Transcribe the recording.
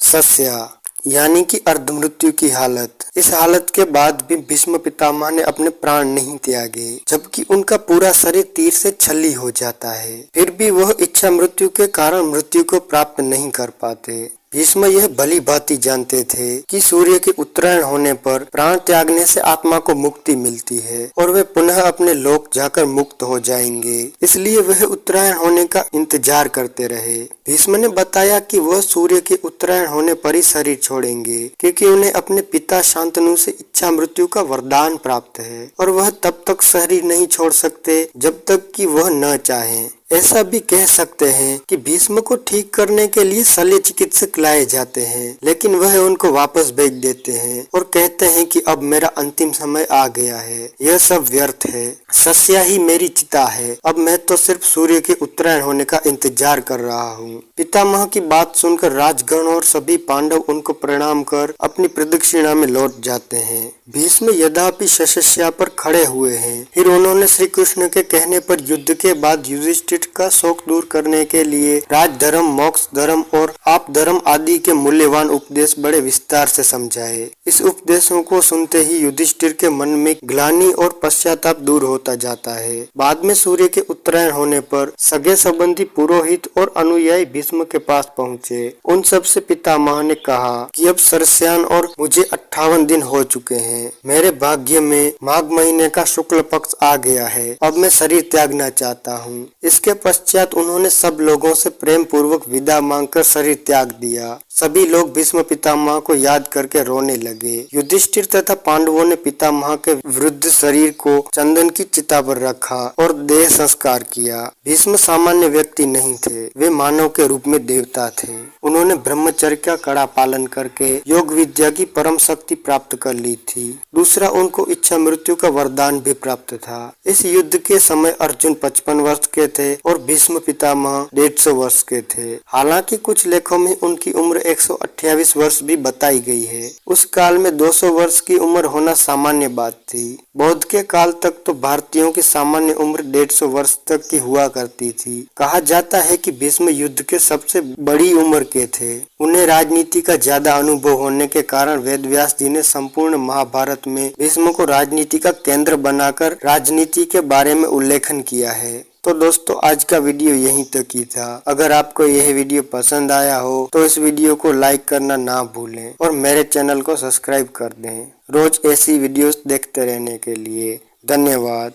सस्या यानी कि अर्धमृत्यु की हालत। इस हालत के बाद भी भीष्म पितामह ने अपने प्राण नहीं त्यागे, जबकि उनका पूरा शरीर तीर से छल्ली हो जाता है। फिर भी वह इच्छा मृत्यु के कारण मृत्यु को प्राप्त नहीं कर पाते। भीष्म यह भली भांति जानते थे कि सूर्य के उत्तरायण होने पर प्राण त्यागने से आत्मा को मुक्ति मिलती है और वे पुनः अपने लोक जाकर मुक्त हो जाएंगे। इसलिए वह उत्तरायण होने का इंतजार करते रहे। भीष्म ने बताया कि वह सूर्य के उत्तरायण होने पर ही शरीर छोड़ेंगे, क्योंकि उन्हें अपने पिता शांतनु से इच्छा मृत्यु का वरदान प्राप्त है और वह तब तक शरीर नहीं छोड़ सकते जब तक कि वह न चाहें। ऐसा भी कह सकते हैं कि भीष्म को ठीक करने के लिए शल्य चिकित्सक लाए जाते हैं, लेकिन वह उनको वापस भेज देते हैं और कहते हैं कि अब मेरा अंतिम समय आ गया है, यह सब व्यर्थ है, सस्या ही मेरी चिता है, अब मैं तो सिर्फ सूर्य के उत्तरायण होने का इंतजार कर रहा हूँ। पितामह की बात सुनकर राजगण और सभी पांडव उनको प्रणाम कर अपनी प्रदक्षिणा में लौट जाते हैं। भीष्म यद्यपि शस्या पर खड़े हुए हैं। फिर उन्होंने श्री कृष्ण के कहने पर युद्ध के बाद युधिष्ठिर का शोक दूर करने के लिए राजधर्म, मोक्ष धर्म और आप धर्म आदि के मूल्यवान उपदेश बड़े विस्तार से समझाए। इस उपदेशों को सुनते ही युधिष्ठिर के मन में ग्लानि और पश्चाताप दूर होता जाता है। बाद में सूर्य के उत्तरायण होने पर सगे संबंधी पुरोहित और अनुयायी भीष्म के पास पहुँचे। उन सब से पितामह ने कहा कि अब सरस्यान और मुझे 58 दिन हो चुके हैं। मेरे भाग्य में माघ महीने का शुक्ल पक्ष आ गया है। अब मैं शरीर त्यागना चाहता हूँ। इसके पश्चात उन्होंने सब लोगों से प्रेम पूर्वक विदा मांगकर शरीर त्याग दिया। सभी लोग भीष्म पितामह को याद करके रोने लगे। युधिष्ठिर तथा पांडवों ने पितामह के वृद्ध शरीर को चंदन की चिता पर रखा और देह संस्कार किया। भीष्म सामान्य व्यक्ति नहीं थे, वे मानव के रूप में देवता थे। उन्होंने ब्रह्मचर्य का कड़ा पालन करके योग विद्या की परम शक्ति प्राप्त कर ली थी। दूसरा, उनको इच्छा मृत्यु का वरदान भी प्राप्त था। इस युद्ध के समय अर्जुन 55 वर्ष के थे और भीष्म पितामह 150 वर्ष के थे। हालांकि कुछ लेखों में उनकी उम्र 128 वर्ष भी बताई गई है। उस काल में 200 वर्ष की उम्र होना सामान्य बात थी। बौद्ध के काल तक तो भारतीयों की सामान्य उम्र 150 वर्ष तक की हुआ करती थी। कहा जाता है कि भीष्म युद्ध के सबसे बड़ी उम्र के थे। उन्हें राजनीति का ज्यादा अनुभव होने के कारण वेदव्यास जी ने संपूर्ण महाभारत में भीष्म को राजनीति का केंद्र बनाकर राजनीति के बारे में उल्लेखन किया है। तो दोस्तों, आज का वीडियो यहीं तक ही था। अगर आपको यह वीडियो पसंद आया हो तो इस वीडियो को लाइक करना ना भूलें और मेरे चैनल को सब्सक्राइब कर दें रोज ऐसी वीडियोस देखते रहने के लिए। धन्यवाद।